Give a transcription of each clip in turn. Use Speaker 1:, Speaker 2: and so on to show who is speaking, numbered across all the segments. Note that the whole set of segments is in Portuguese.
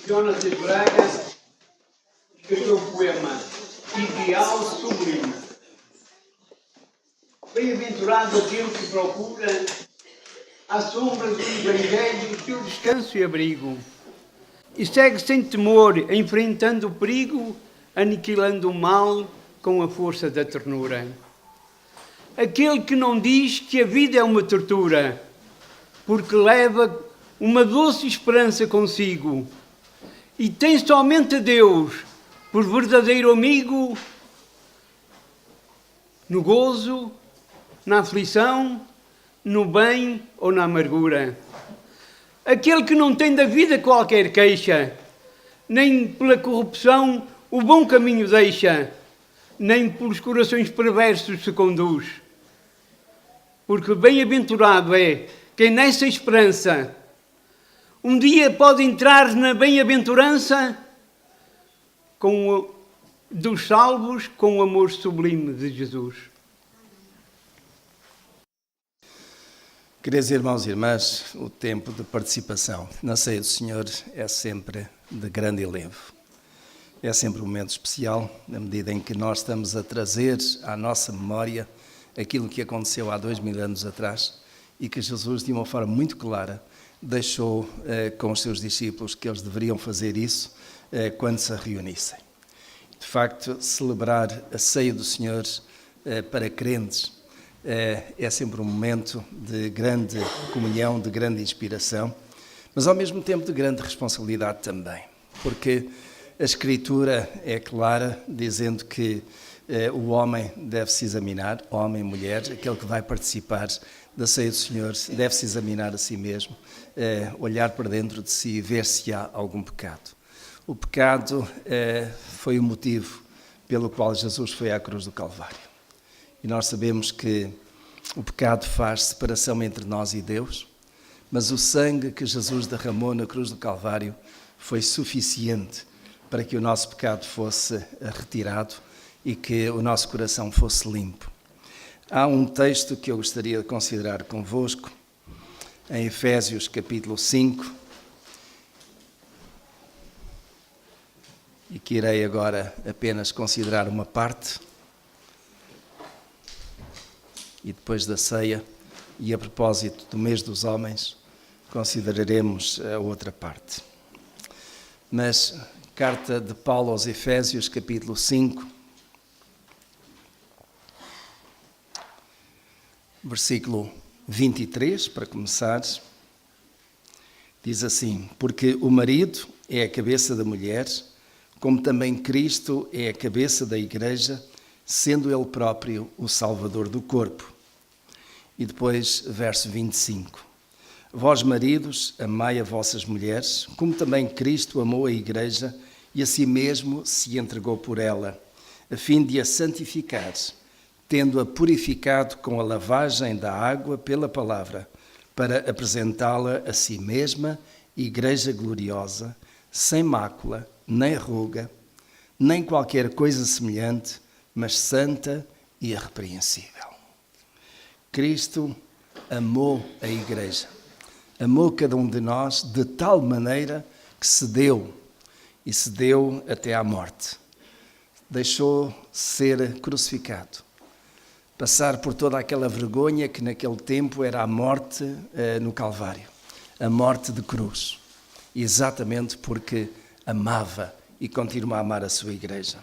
Speaker 1: Jonas de Braga escreveu o poema Ideal Sublime. Bem-aventurado aquele que procura à sombra do Evangelho o seu descanso e abrigo, e segue sem temor, enfrentando o perigo, aniquilando o mal com a força da ternura. Aquele que não diz que a vida é uma tortura, porque leva uma doce esperança consigo, e tem somente a Deus por verdadeiro amigo, no gozo, na aflição, no bem ou na amargura. Aquele que não tem da vida qualquer queixa, nem pela corrupção o bom caminho deixa, nem pelos corações perversos se conduz. Porque bem-aventurado é quem nessa esperança um dia pode entrar na bem-aventurança dos salvos com o amor sublime de Jesus.
Speaker 2: Queridos irmãos e irmãs, o tempo de participação na ceia do Senhor é sempre de grande elevo. É sempre um momento especial, na medida em que nós estamos a trazer à nossa memória aquilo que aconteceu há 2000 anos atrás e que Jesus, de uma forma muito clara, deixou com os seus discípulos que eles deveriam fazer isso quando se reunissem. De facto, celebrar a ceia do Senhor para crentes é sempre um momento de grande comunhão, de grande inspiração, mas ao mesmo tempo de grande responsabilidade também, porque a Escritura é clara, dizendo que o homem deve se examinar, homem e mulher, aquele que vai participar da ceia do Senhor, deve se examinar a si mesmo, olhar para dentro de si e ver se há algum pecado. O pecado foi o motivo pelo qual Jesus foi à cruz do Calvário. E nós sabemos que o pecado faz separação entre nós e Deus, mas o sangue que Jesus derramou na cruz do Calvário foi suficiente para que o nosso pecado fosse retirado e que o nosso coração fosse limpo. Há um texto que eu gostaria de considerar convosco, em Efésios capítulo 5, e que irei agora apenas considerar uma parte, e depois da ceia, e a propósito do mês dos homens, consideraremos a outra parte. Mas, carta de Paulo aos Efésios, capítulo 5, versículo 23, para começar, diz assim: porque o marido é a cabeça da mulher, como também Cristo é a cabeça da igreja, sendo ele próprio o Salvador do corpo. E depois, verso 25. Vós, maridos, amai a vossas mulheres, como também Cristo amou a igreja e a si mesmo se entregou por ela, a fim de a santificar, tendo-a purificado com a lavagem da água pela palavra, para apresentá-la a si mesma, igreja gloriosa, sem mácula, nem ruga, nem qualquer coisa semelhante, mas santa e irrepreensível. Cristo amou a igreja, amou cada um de nós de tal maneira que se deu, e se deu até à morte. Deixou ser crucificado, passar por toda aquela vergonha que naquele tempo era a morte no Calvário, a morte de cruz, exatamente porque amava e continua a amar a sua igreja.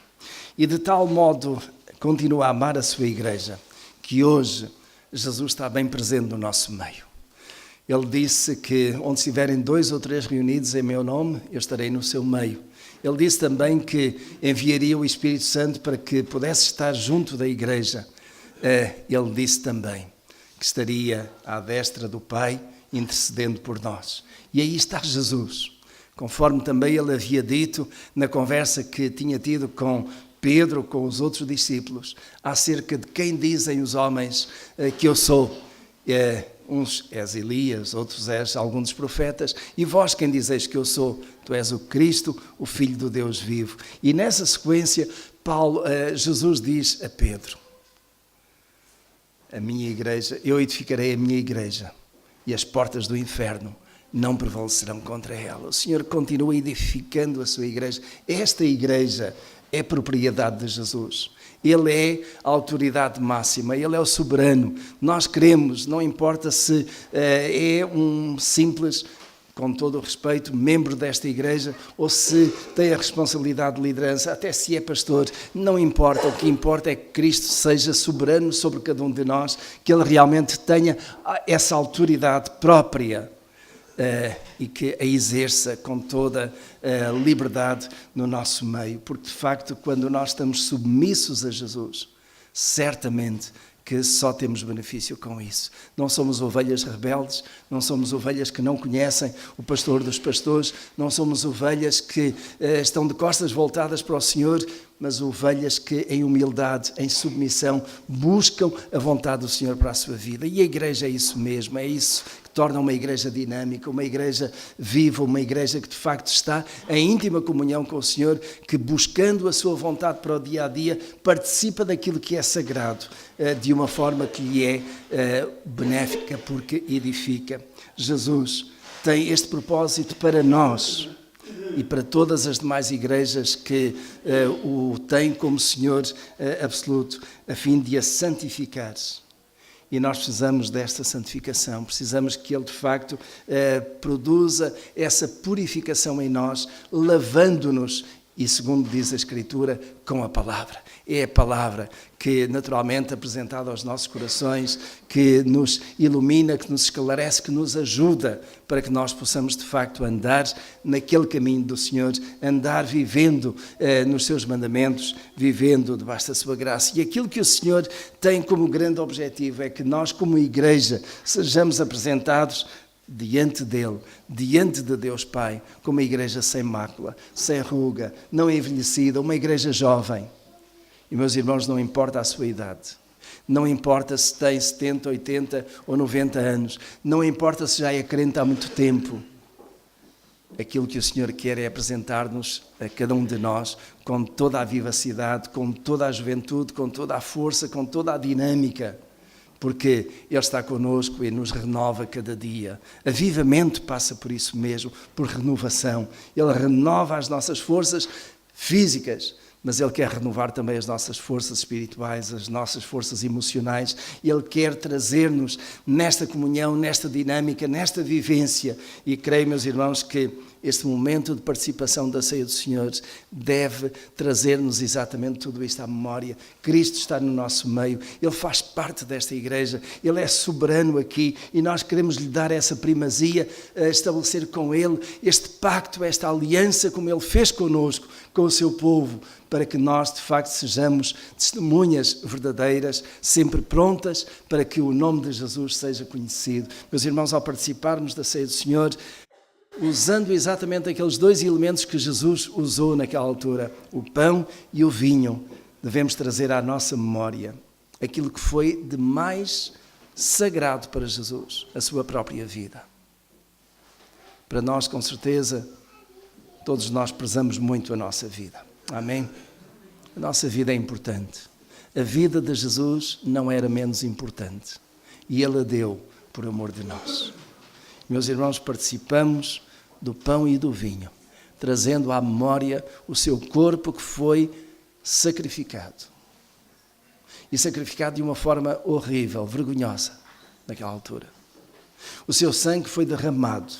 Speaker 2: E de tal modo continua a amar a sua igreja, que hoje Jesus está bem presente no nosso meio. Ele disse que onde estiverem 2 ou 3 reunidos em meu nome, eu estarei no seu meio. Ele disse também que enviaria o Espírito Santo para que pudesse estar junto da igreja. Ele disse também que estaria à destra do Pai, intercedendo por nós. E aí está Jesus, conforme também ele havia dito na conversa que tinha tido com Pedro, com os outros discípulos, acerca de quem dizem os homens que eu sou. Uns és Elias, outros és algum dos profetas, e vós quem dizeis que eu sou? Tu és o Cristo, o Filho do Deus vivo. E nessa sequência, Jesus diz a Pedro: a minha igreja, eu edificarei a minha igreja, e as portas do inferno não prevalecerão contra ela. O Senhor continua edificando a sua igreja. Esta igreja é propriedade de Jesus. Ele é a autoridade máxima, Ele é o soberano. Nós queremos, não importa se é um simples, com todo o respeito, membro desta igreja, ou se tem a responsabilidade de liderança, até se é pastor, não importa. O que importa é que Cristo seja soberano sobre cada um de nós, que Ele realmente tenha essa autoridade própria e que a exerça com toda a liberdade no nosso meio. Porque, de facto, quando nós estamos submissos a Jesus, certamente que só temos benefício com isso. Não somos ovelhas rebeldes, não somos ovelhas que não conhecem o pastor dos pastores, não somos ovelhas que estão de costas voltadas para o Senhor, mas ovelhas que em humildade, em submissão, buscam a vontade do Senhor para a sua vida. E a igreja é isso mesmo, é isso que torna uma igreja dinâmica, uma igreja viva, uma igreja que de facto está em íntima comunhão com o Senhor, que buscando a sua vontade para o dia a dia, participa daquilo que é sagrado, de uma forma que lhe é benéfica, porque edifica. Jesus tem este propósito para nós e para todas as demais igrejas que o têm como Senhor absoluto, a fim de a santificar. E nós precisamos desta santificação, precisamos que Ele de facto produza essa purificação em nós, lavando-nos, e segundo diz a Escritura, com a palavra. É a palavra que naturalmente apresentada aos nossos corações, que nos ilumina, que nos esclarece, que nos ajuda para que nós possamos de facto andar naquele caminho do Senhor, andar vivendo nos seus mandamentos, vivendo debaixo da sua graça. E aquilo que o Senhor tem como grande objetivo é que nós como igreja sejamos apresentados diante dele, diante de Deus Pai, como uma igreja sem mácula, sem ruga, não envelhecida, uma igreja jovem. E meus irmãos, não importa a sua idade, não importa se tem 70, 80 ou 90 anos, não importa se já é crente há muito tempo. Aquilo que o Senhor quer é apresentar-nos a cada um de nós com toda a vivacidade, com toda a juventude, com toda a força, com toda a dinâmica, porque Ele está connosco e nos renova cada dia. Avivamento passa por isso mesmo, por renovação. Ele renova as nossas forças físicas, mas Ele quer renovar também as nossas forças espirituais, as nossas forças emocionais. Ele quer trazer-nos nesta comunhão, nesta dinâmica, nesta vivência. E creio, meus irmãos, que este momento de participação da ceia do Senhor deve trazer-nos exatamente tudo isto à memória. Cristo está no nosso meio, Ele faz parte desta igreja, Ele é soberano aqui e nós queremos lhe dar essa primazia, estabelecer com Ele este pacto, esta aliança como Ele fez connosco, com o seu povo, para que nós de facto sejamos testemunhas verdadeiras, sempre prontas para que o nome de Jesus seja conhecido. Meus irmãos, ao participarmos da ceia do Senhor, usando exatamente aqueles dois elementos que Jesus usou naquela altura, o pão e o vinho, devemos trazer à nossa memória aquilo que foi de mais sagrado para Jesus, a sua própria vida. Para nós, com certeza, todos nós prezamos muito a nossa vida. Amém? A nossa vida é importante. A vida de Jesus não era menos importante. E Ele a deu por amor de nós. Meus irmãos, participamos do pão e do vinho, trazendo à memória o seu corpo que foi sacrificado. E sacrificado de uma forma horrível, vergonhosa, naquela altura. O seu sangue foi derramado.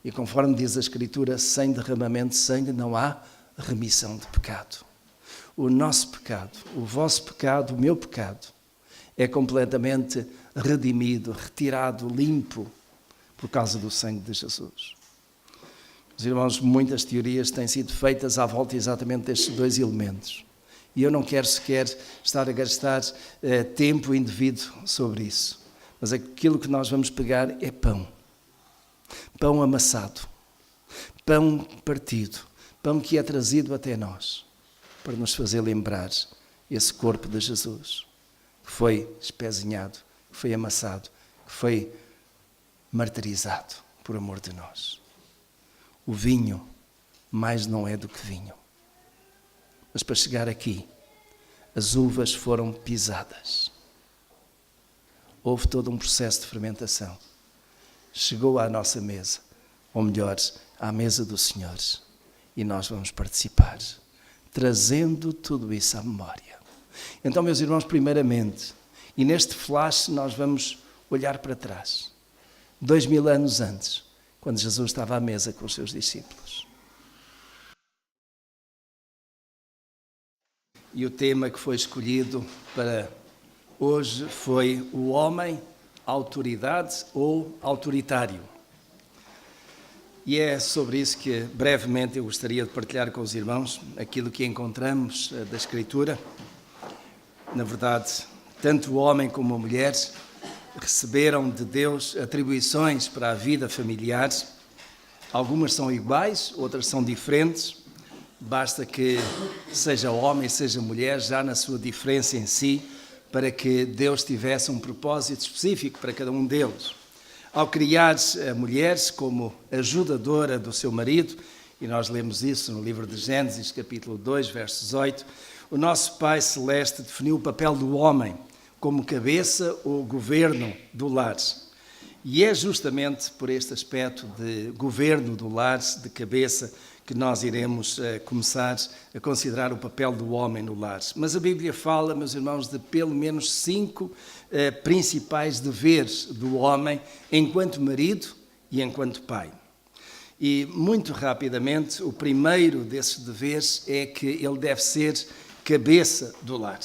Speaker 2: E conforme diz a Escritura, sem derramamento de sangue não há remissão de pecado. O nosso pecado, o vosso pecado, o meu pecado, é completamente redimido, retirado, limpo, por causa do sangue de Jesus. Os irmãos, muitas teorias têm sido feitas à volta exatamente destes dois elementos. E eu não quero sequer estar a gastar tempo indevido sobre isso. Mas aquilo que nós vamos pegar é pão. Pão amassado. Pão partido. Pão que é trazido até nós. Para nos fazer lembrar esse corpo de Jesus. Que foi espezinhado, que foi amassado, que foi martirizado por amor de nós. O vinho mais não é do que vinho. Mas para chegar aqui, as uvas foram pisadas. Houve todo um processo de fermentação. chegou à nossa mesa, ou melhor, à mesa do Senhor. E nós vamos participar, trazendo tudo isso à memória. Então, meus irmãos, primeiramente, e neste flash nós vamos olhar para trás, 2000 anos antes, quando Jesus estava à mesa com os seus discípulos. E o tema que foi escolhido para hoje foi o homem, autoridade ou autoritário. E é sobre isso que brevemente eu gostaria de partilhar com os irmãos aquilo que encontramos da Escritura. Na verdade, tanto o homem como a mulher receberam de Deus atribuições para a vida familiar. Algumas são iguais, outras são diferentes. Basta que seja homem, seja mulher, já na sua diferença em si, para que Deus tivesse um propósito específico para cada um deles. Ao criar a mulher como ajudadora do seu marido, e nós lemos isso no livro de Gênesis, capítulo 2, verso 18, o nosso Pai Celeste definiu o papel do homem como cabeça ou governo do lar. E é justamente por este aspecto de governo do lar, de cabeça, que nós iremos começar a considerar o papel do homem no lar. Mas a Bíblia fala, meus irmãos, de pelo menos 5 principais deveres do homem enquanto marido e enquanto pai. E, muito rapidamente, o primeiro desses deveres é que ele deve ser cabeça do lar.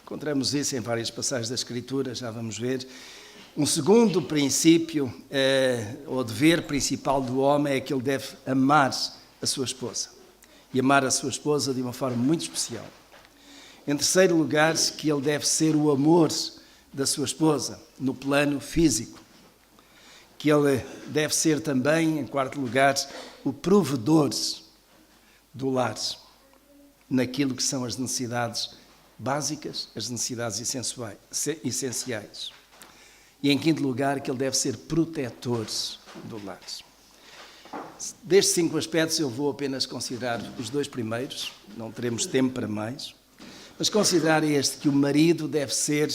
Speaker 2: Encontramos isso em várias passagens da Escritura, já vamos ver. Um segundo princípio, ou dever principal do homem, é que ele deve amar a sua esposa. E amar a sua esposa de uma forma muito especial. Em terceiro lugar, que ele deve ser o amor da sua esposa, no plano físico. Que ele deve ser também, em quarto lugar, o provedor do lar, naquilo que são as necessidades básicas, as necessidades essenciais. E em quinto lugar, que ele deve ser protetor do lar. Destes 5 aspectos eu vou apenas considerar os 2 primeiros, não teremos tempo para mais, mas considerar este, que o marido deve ser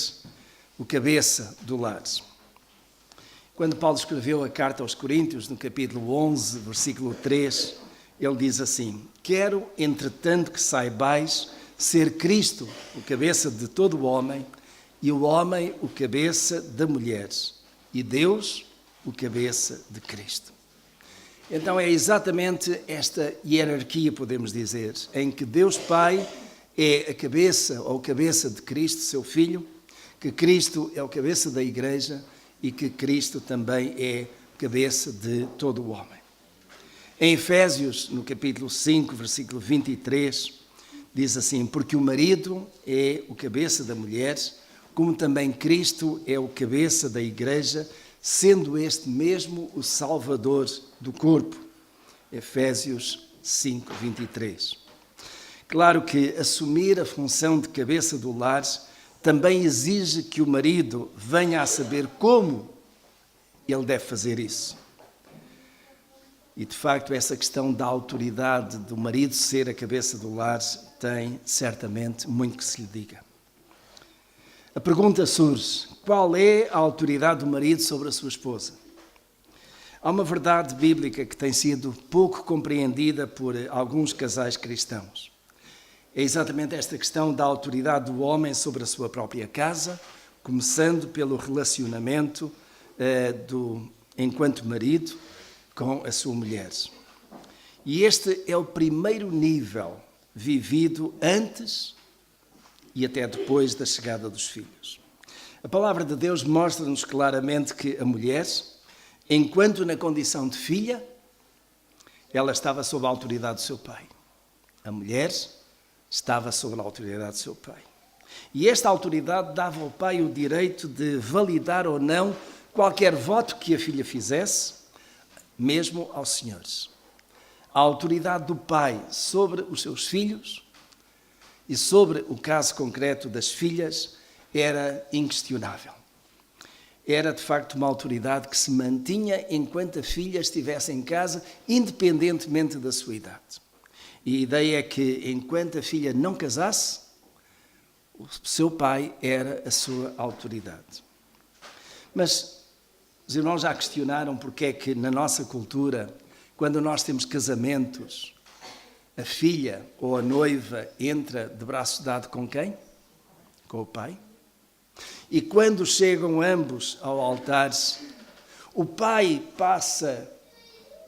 Speaker 2: o cabeça do lar. Quando Paulo escreveu a carta aos Coríntios, no capítulo 11, versículo 3, ele diz assim: quero, entretanto, que saibais ser Cristo o cabeça de todo o homem, e o homem o cabeça da mulher, e Deus o cabeça de Cristo. Então é exatamente esta hierarquia, podemos dizer, em que Deus Pai é a cabeça ou cabeça de Cristo, seu Filho, que Cristo é o cabeça da Igreja e que Cristo também é cabeça de todo o homem. Em Efésios, no capítulo 5, versículo 23, diz assim: porque o marido é o cabeça da mulher, como também Cristo é o cabeça da Igreja, sendo este mesmo o Salvador do corpo. Efésios 5, 23. Claro que assumir a função de cabeça do lar também exige que o marido venha a saber como ele deve fazer isso. E, de facto, essa questão da autoridade do marido ser a cabeça do lar tem, certamente, muito que se lhe diga. A pergunta surge: qual é a autoridade do marido sobre a sua esposa? Há uma verdade bíblica que tem sido pouco compreendida por alguns casais cristãos. É exatamente esta questão da autoridade do homem sobre a sua própria casa, começando pelo relacionamento enquanto marido com a sua mulher. E este é o primeiro nível vivido antes e até depois da chegada dos filhos. A palavra de Deus mostra-nos claramente que a mulher, enquanto na condição de filha, ela estava sob a autoridade do seu pai. A mulher estava sob a autoridade do seu pai. E esta autoridade dava ao pai o direito de validar ou não qualquer voto que a filha fizesse, mesmo aos senhores. A autoridade do pai sobre os seus filhos e sobre o caso concreto das filhas era inquestionável. Era, de facto, uma autoridade que se mantinha enquanto a filha estivesse em casa, independentemente da sua idade. E a ideia é que, enquanto a filha não casasse, o seu pai era a sua autoridade. Mas Os irmãos já questionaram porque é que na nossa cultura, quando nós temos casamentos, a filha ou a noiva entra de braço dado com quem? Com o pai. E quando chegam ambos ao altar, o pai passa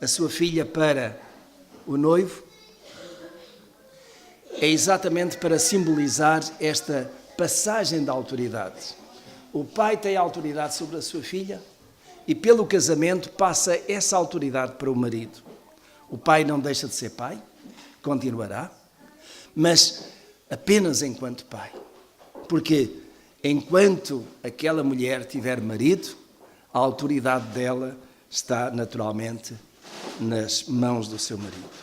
Speaker 2: a sua filha para o noivo. É exatamente para simbolizar esta passagem da autoridade. O pai tem autoridade sobre a sua filha e pelo casamento passa essa autoridade para o marido. O pai não deixa de ser pai, continuará, mas apenas enquanto pai. Porque enquanto aquela mulher tiver marido, a autoridade dela está naturalmente nas mãos do seu marido.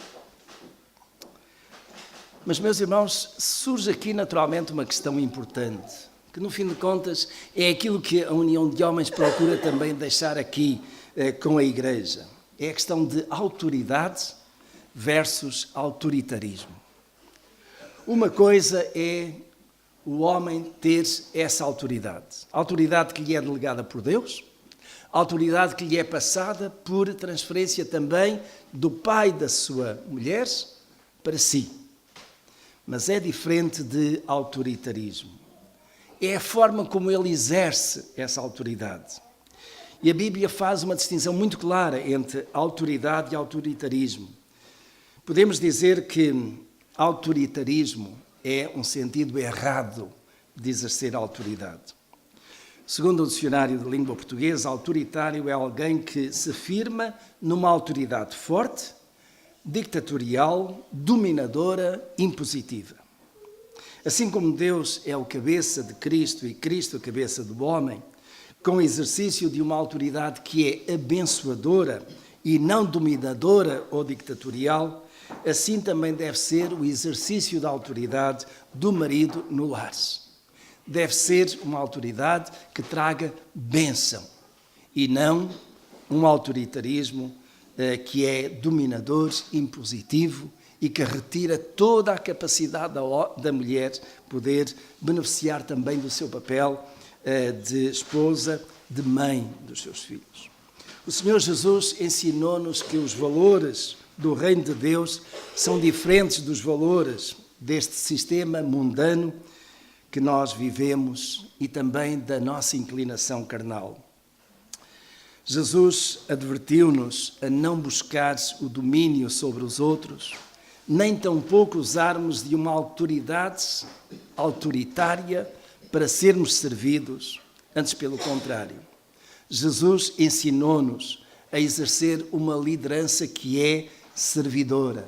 Speaker 2: Mas, meus irmãos, surge aqui naturalmente uma questão importante, que no fim de contas é aquilo que a União de Homens procura também deixar aqui com a Igreja. É a questão de autoridade versus autoritarismo. Uma coisa é o homem ter essa autoridade. A autoridade que lhe é delegada por Deus, a autoridade que lhe é passada por transferência também do pai da sua mulher para si. Mas é diferente de autoritarismo. É a forma como ele exerce essa autoridade. E a Bíblia faz uma distinção muito clara entre autoridade e autoritarismo. Podemos dizer que autoritarismo é um sentido errado de exercer a autoridade. Segundo o dicionário de língua portuguesa, autoritário é alguém que se firma numa autoridade forte, ditatorial, dominadora, impositiva. Assim como Deus é o cabeça de Cristo e Cristo a cabeça do homem, com o exercício de uma autoridade que é abençoadora e não dominadora ou ditatorial, assim também deve ser o exercício da autoridade do marido no lar. Deve ser uma autoridade que traga bênção e não um autoritarismo que é dominador, impositivo e que retira toda a capacidade da mulher poder beneficiar também do seu papel de esposa, de mãe dos seus filhos. O Senhor Jesus ensinou-nos que os valores do reino de Deus são diferentes dos valores deste sistema mundano que nós vivemos e também da nossa inclinação carnal. Jesus advertiu-nos a não buscar o domínio sobre os outros, nem tampouco usarmos de uma autoridade autoritária para sermos servidos, antes pelo contrário. Jesus ensinou-nos a exercer uma liderança que é servidora,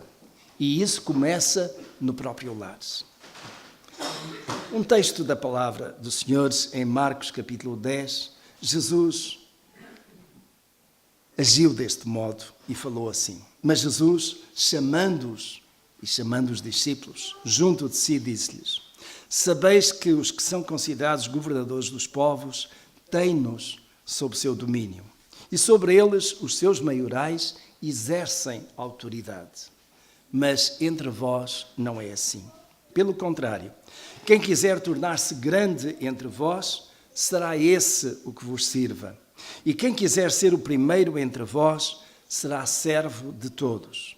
Speaker 2: e isso começa no próprio lar. Um texto da palavra do Senhor em Marcos capítulo 10, Jesus agiu deste modo e falou assim. Mas Jesus, chamando-os e chamando os discípulos, junto de si, disse-lhes: sabeis que os que são considerados governadores dos povos têm-nos sob seu domínio, e sobre eles os seus maiorais exercem autoridade. Mas entre vós não é assim. Pelo contrário, quem quiser tornar-se grande entre vós, será esse o que vos sirva. E quem quiser ser o primeiro entre vós, será servo de todos.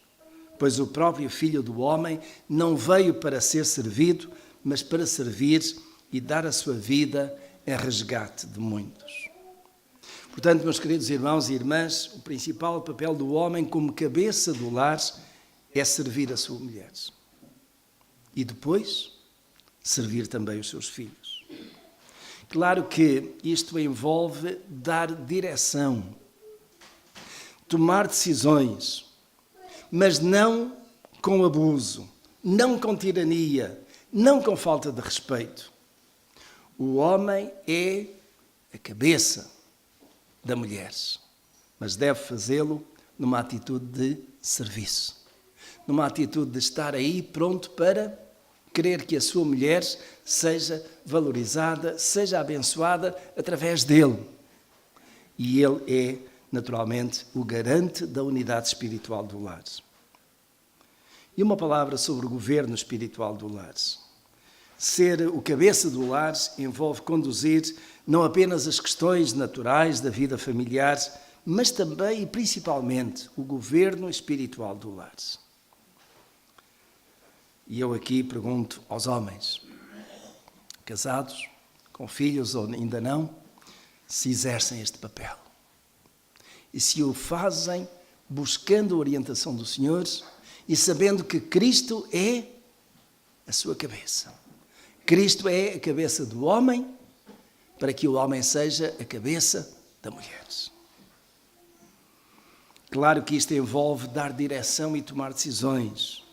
Speaker 2: Pois o próprio Filho do Homem não veio para ser servido, mas para servir e dar a sua vida em resgate de muitos. Portanto, meus queridos irmãos e irmãs, o principal papel do homem como cabeça do lar é servir a sua mulher. E depois, servir também os seus filhos. Claro que isto envolve dar direção, tomar decisões, mas não com abuso, não com tirania, não com falta de respeito. O homem é a cabeça da mulher, mas deve fazê-lo numa atitude de serviço, numa atitude de estar aí pronto para querer que a sua mulher seja valorizada, seja abençoada através dele. E ele é, naturalmente, o garante da unidade espiritual do lar. E uma palavra sobre o governo espiritual do lar. Ser o cabeça do lar envolve conduzir não apenas as questões naturais da vida familiar, mas também e principalmente o governo espiritual do lar. E eu aqui pergunto aos homens, casados, com filhos ou ainda não, se exercem este papel. E se o fazem buscando a orientação do Senhor e sabendo que Cristo é a sua cabeça. Cristo é a cabeça do homem para que o homem seja a cabeça da mulher. Claro que isto envolve dar direção e tomar decisões,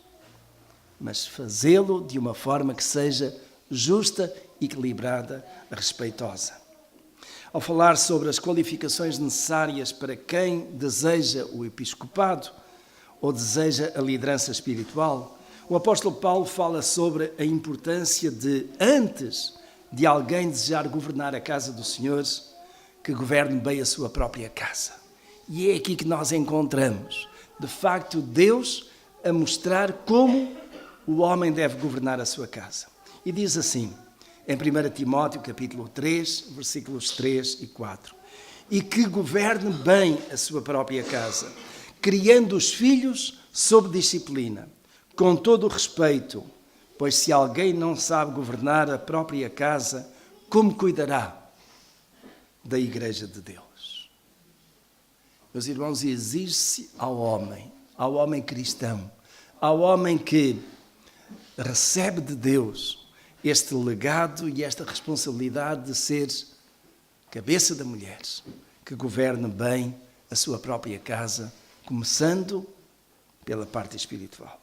Speaker 2: mas fazê-lo de uma forma que seja justa, equilibrada, respeitosa. Ao falar sobre as qualificações necessárias para quem deseja o episcopado ou deseja a liderança espiritual, o apóstolo Paulo fala sobre a importância de, antes de alguém desejar governar a casa do Senhor, que governe bem a sua própria casa. E é aqui que nós encontramos, de facto, Deus a mostrar como o homem deve governar a sua casa. E diz assim, em 1 Timóteo, capítulo 3, versículos 3 e 4, e que governe bem a sua própria casa, criando os filhos sob disciplina, com todo o respeito, pois se alguém não sabe governar a própria casa, como cuidará da Igreja de Deus? Meus irmãos, exige-se ao homem cristão, ao homem que recebe de Deus este legado e esta responsabilidade de ser cabeça da mulher, que governe bem a sua própria casa, começando pela parte espiritual.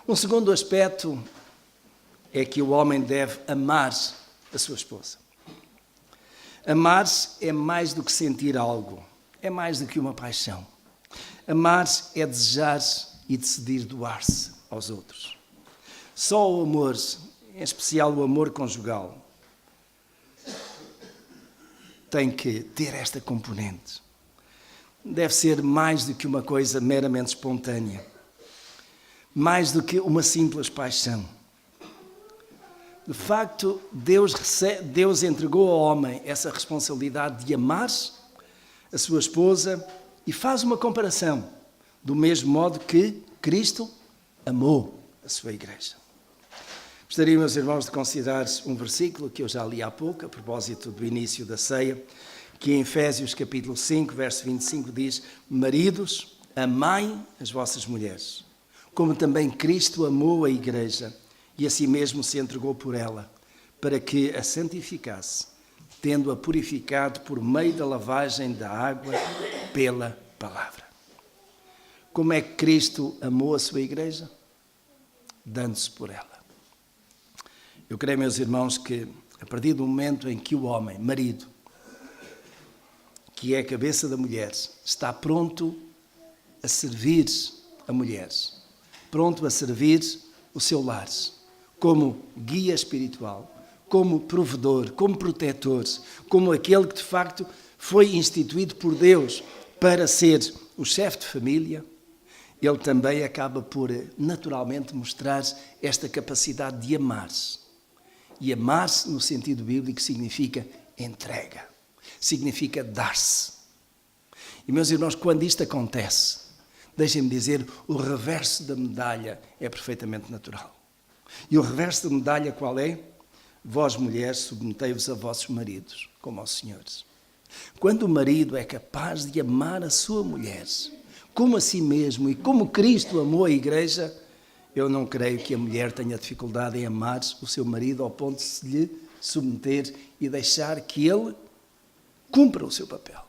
Speaker 2: Um segundo aspecto é que o homem deve amar a sua esposa. Amar é mais do que sentir algo, é mais do que uma paixão. Amar é desejar e decidir doar-se aos outros. Só o amor, em especial o amor conjugal, tem que ter esta componente. Deve ser mais do que uma coisa meramente espontânea, mais do que uma simples paixão. De facto, Deus entregou ao homem essa responsabilidade de amar a sua esposa e faz uma comparação, do mesmo modo que Cristo amou a sua igreja. Gostaria, meus irmãos, de considerar um versículo que eu já li há pouco, a propósito do início da ceia, que em Efésios capítulo 5, verso 25 diz: maridos, amai as vossas mulheres, como também Cristo amou a igreja e a si mesmo se entregou por ela, para que a santificasse, tendo-a purificado por meio da lavagem da água pela palavra. Como é que Cristo amou a sua igreja? Dando-se por ela. Eu creio, meus irmãos, que a partir do momento em que o homem, marido, que é a cabeça da mulher, está pronto a servir a mulher, pronto a servir o seu lar, como guia espiritual, como provedor, como protetor, como aquele que de facto foi instituído por Deus para ser o chefe de família, ele também acaba por naturalmente mostrar esta capacidade de amar-se. E amar-se no sentido bíblico significa entrega, significa dar-se. E meus irmãos, quando isto acontece, deixem-me dizer, o reverso da medalha é perfeitamente natural. E o reverso da medalha qual é? Vós, mulheres, submetei-vos a vossos maridos, como aos senhores. Quando o marido é capaz de amar a sua mulher, como a si mesmo e como Cristo amou a igreja, eu não creio que a mulher tenha dificuldade em amar o seu marido ao ponto de se lhe submeter e deixar que ele cumpra o seu papel,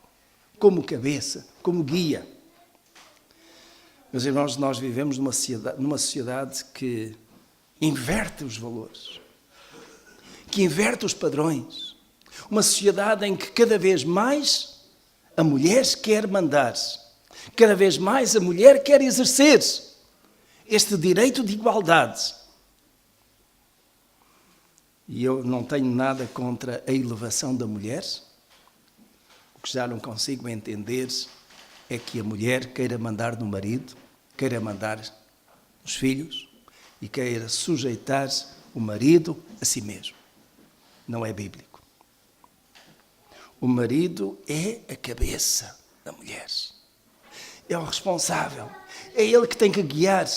Speaker 2: como cabeça, como guia. Meus irmãos, nós vivemos numa sociedade que inverte os valores, que inverte os padrões. Uma sociedade em que cada vez mais a mulher quer mandar, cada vez mais a mulher quer exercer este direito de igualdade. E eu não tenho nada contra a elevação da mulher. O que já não consigo entender é que a mulher queira mandar no marido, queira mandar nos filhos e queira sujeitar o marido a si mesmo. Não é bíblico. O marido é a cabeça da mulher. É o responsável. É ele que tem que guiar.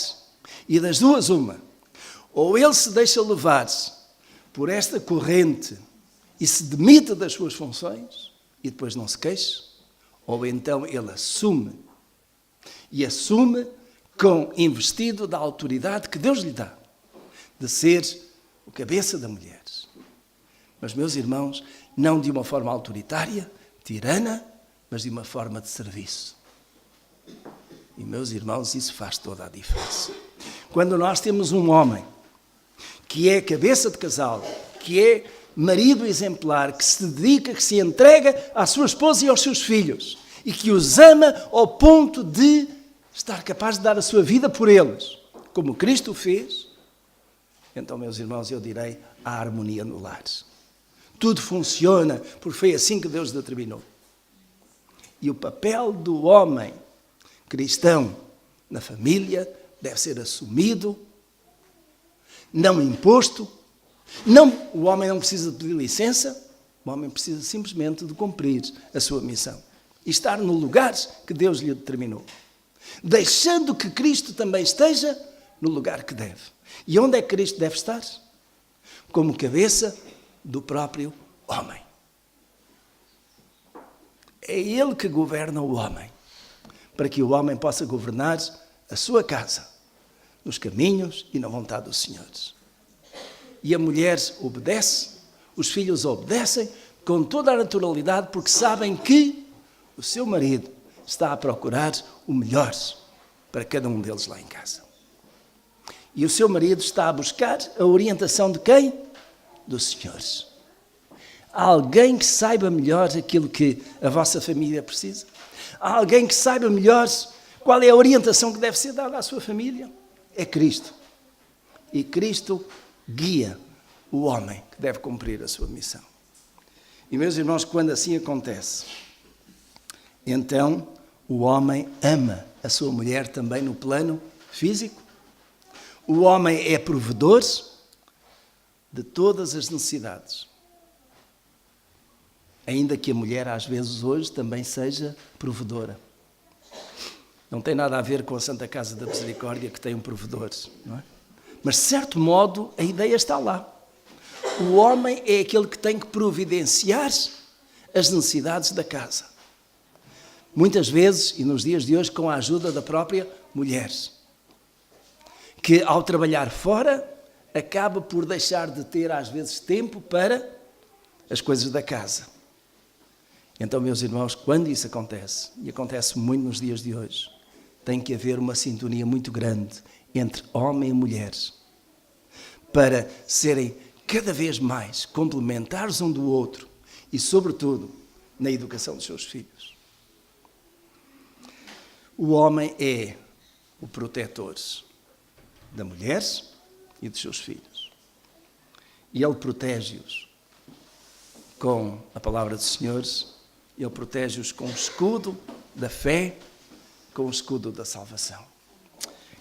Speaker 2: E das duas, uma. Ou ele se deixa levar por esta corrente e se demite das suas funções e depois não se queixa, ou então ele assume. E assume com investido da autoridade que Deus lhe dá, de ser o cabeça da mulher. Mas, meus irmãos, não de uma forma autoritária, tirana, mas de uma forma de serviço. E, meus irmãos, isso faz toda a diferença. Quando nós temos um homem que é cabeça de casal, que é marido exemplar, que se dedica, que se entrega à sua esposa e aos seus filhos, e que os ama ao ponto de estar capaz de dar a sua vida por eles, como Cristo fez, então, meus irmãos, eu direi, há harmonia no lar. Tudo funciona, porque foi assim que Deus determinou. E o papel do homem cristão na família deve ser assumido, não imposto. Não, o homem não precisa de pedir licença, o homem precisa simplesmente de cumprir a sua missão e estar no lugar que Deus lhe determinou, deixando que Cristo também esteja no lugar que deve. E onde é que Cristo deve estar? Como cabeça do próprio homem. É Ele que governa o homem, para que o homem possa governar a sua casa, nos caminhos e na vontade do Senhor. E a mulher obedece, os filhos obedecem com toda a naturalidade, porque sabem que o seu marido está a procurar o melhor para cada um deles lá em casa. E o seu marido está a buscar a orientação de quem? Do Senhor. Há alguém que saiba melhor aquilo que a vossa família precisa? Há alguém que saiba melhor qual é a orientação que deve ser dada à sua família? É Cristo. E Cristo guia o homem que deve cumprir a sua missão. E, meus irmãos, quando assim acontece, então o homem ama a sua mulher também no plano físico. O homem é provedor de todas as necessidades. Ainda que a mulher, às vezes, hoje, também seja provedora. Não tem nada a ver com a Santa Casa da Misericórdia, que tem um provedor, não é? Mas, de certo modo, a ideia está lá. O homem é aquele que tem que providenciar as necessidades da casa. Muitas vezes, e nos dias de hoje, com a ajuda da própria mulher, que ao trabalhar fora, acaba por deixar de ter, às vezes, tempo para as coisas da casa. Então, meus irmãos, quando isso acontece, e acontece muito nos dias de hoje, tem que haver uma sintonia muito grande entre homem e mulher, para serem cada vez mais complementares um do outro e, sobretudo, na educação dos seus filhos. O homem é o protetor da mulher e dos seus filhos. E ele protege-os com a palavra do Senhor, ele protege-os com o escudo da fé, com o escudo da salvação.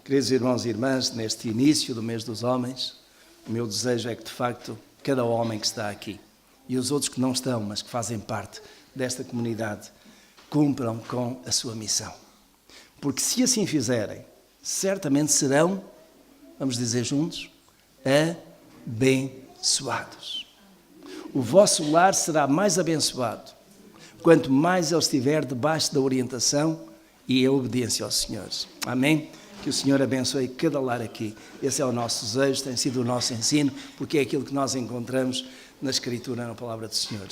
Speaker 2: Queridos irmãos e irmãs, neste início do mês dos homens, o meu desejo é que, de facto, cada homem que está aqui e os outros que não estão, mas que fazem parte desta comunidade, cumpram com a sua missão. Porque se assim fizerem, certamente serão, vamos dizer juntos, abençoados. O vosso lar será mais abençoado quanto mais ele estiver debaixo da orientação e a obediência ao Senhor. Amém? Que o Senhor abençoe cada lar aqui. Esse é o nosso desejo, tem sido o nosso ensino, porque é aquilo que nós encontramos na Escritura, na Palavra do Senhor.